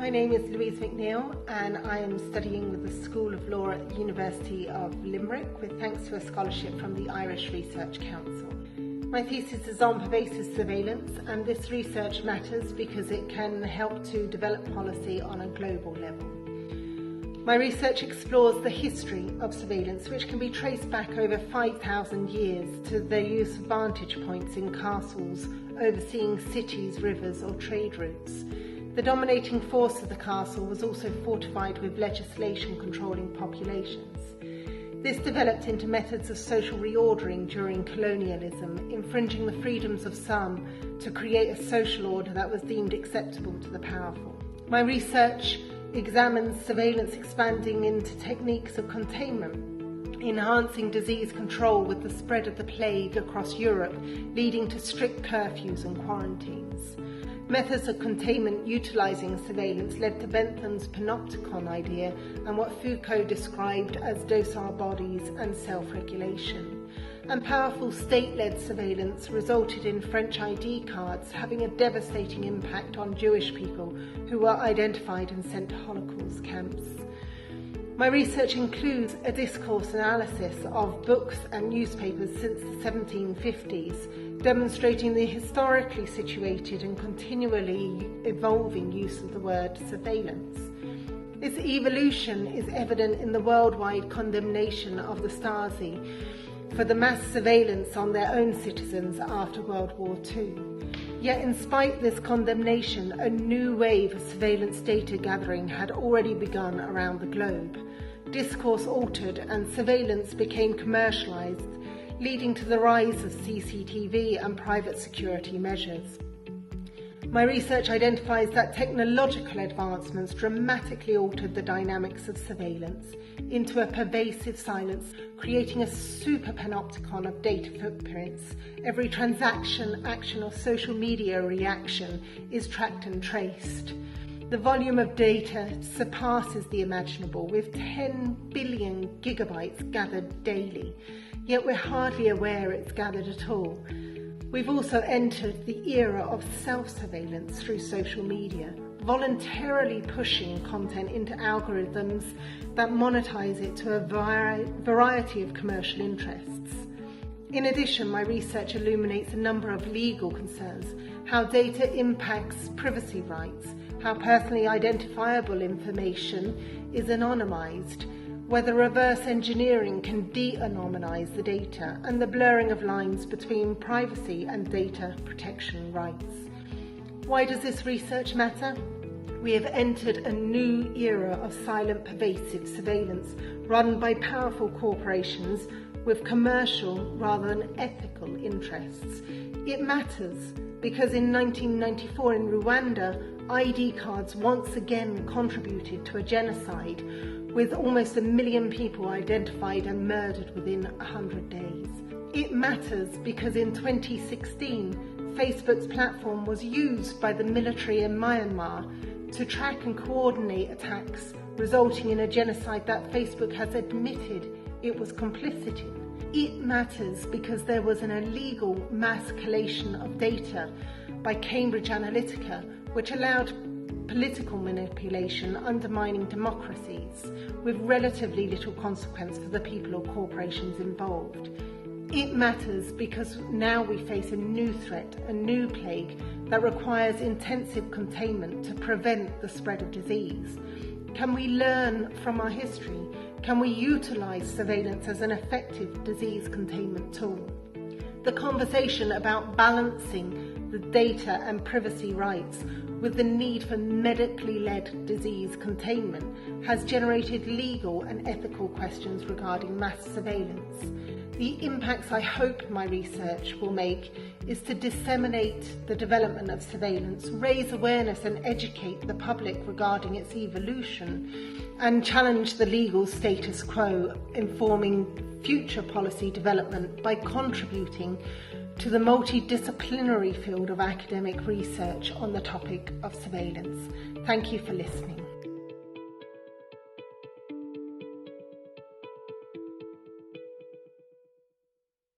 My name is Louise McNeil and I am studying with the School of Law at the University of Limerick with thanks to a scholarship from the Irish Research Council. My thesis is on pervasive surveillance, and this research matters because it can help to develop policy on a global level. My research explores the history of surveillance, which can be traced back over 5,000 years to the use of vantage points in castles overseeing cities, rivers or trade routes. The dominating force of the castle was also fortified with legislation controlling populations. This developed into methods of social reordering during colonialism, infringing the freedoms of some to create a social order that was deemed acceptable to the powerful. My research examines surveillance expanding into techniques of containment, enhancing disease control with the spread of the plague across Europe, leading to strict curfews and quarantines. Methods of containment utilising surveillance led to Bentham's panopticon idea and what Foucault described as docile bodies and self-regulation. And powerful state-led surveillance resulted in French ID cards having a devastating impact on Jewish people who were identified and sent to Holocaust camps. My research includes a discourse analysis of books and newspapers since the 1750s, demonstrating the historically situated and continually evolving use of the word surveillance. Its evolution is evident in the worldwide condemnation of the Stasi for the mass surveillance on their own citizens after World War II. Yet in spite of this condemnation, a new wave of surveillance data gathering had already begun around the globe. Discourse altered and surveillance became commercialised, leading to the rise of CCTV and private security measures. My research identifies that technological advancements dramatically altered the dynamics of surveillance into a pervasive silence, creating a super panopticon of data footprints. Every transaction, action or social media reaction is tracked and traced. The volume of data surpasses the imaginable, with 10 billion gigabytes gathered daily, yet we're hardly aware it's gathered at all. We've also entered the era of self-surveillance through social media, voluntarily pushing content into algorithms that monetize it to a variety of commercial interests. In addition, my research illuminates a number of legal concerns: how data impacts privacy rights, how personally identifiable information is anonymized, whether reverse engineering can de-anonymize the data, and the blurring of lines between privacy and data protection rights. Why does this research matter? We have entered a new era of silent pervasive surveillance run by powerful corporations with commercial rather than ethical interests. It matters because in 1994 in Rwanda, ID cards once again contributed to a genocide, with almost 1 million people identified and murdered within 100 days. It matters because in 2016, Facebook's platform was used by the military in Myanmar to track and coordinate attacks, resulting in a genocide that Facebook has admitted it was complicit in. It matters because there was an illegal mass collation of data by Cambridge Analytica, which allowed political manipulation undermining democracies with relatively little consequence for the people or corporations involved. It matters because now we face a new threat, a new plague that requires intensive containment to prevent the spread of disease. Can we learn from our history? Can we utilise surveillance as an effective disease containment tool? The conversation about balancing the data and privacy rights with the need for medically led disease containment has generated legal and ethical questions regarding mass surveillance. The impacts I hope my research will make is to disseminate the development of surveillance, raise awareness and educate the public regarding its evolution, and challenge the legal status quo, informing future policy development by contributing to the multidisciplinary field of academic research on the topic of surveillance. Thank you for listening.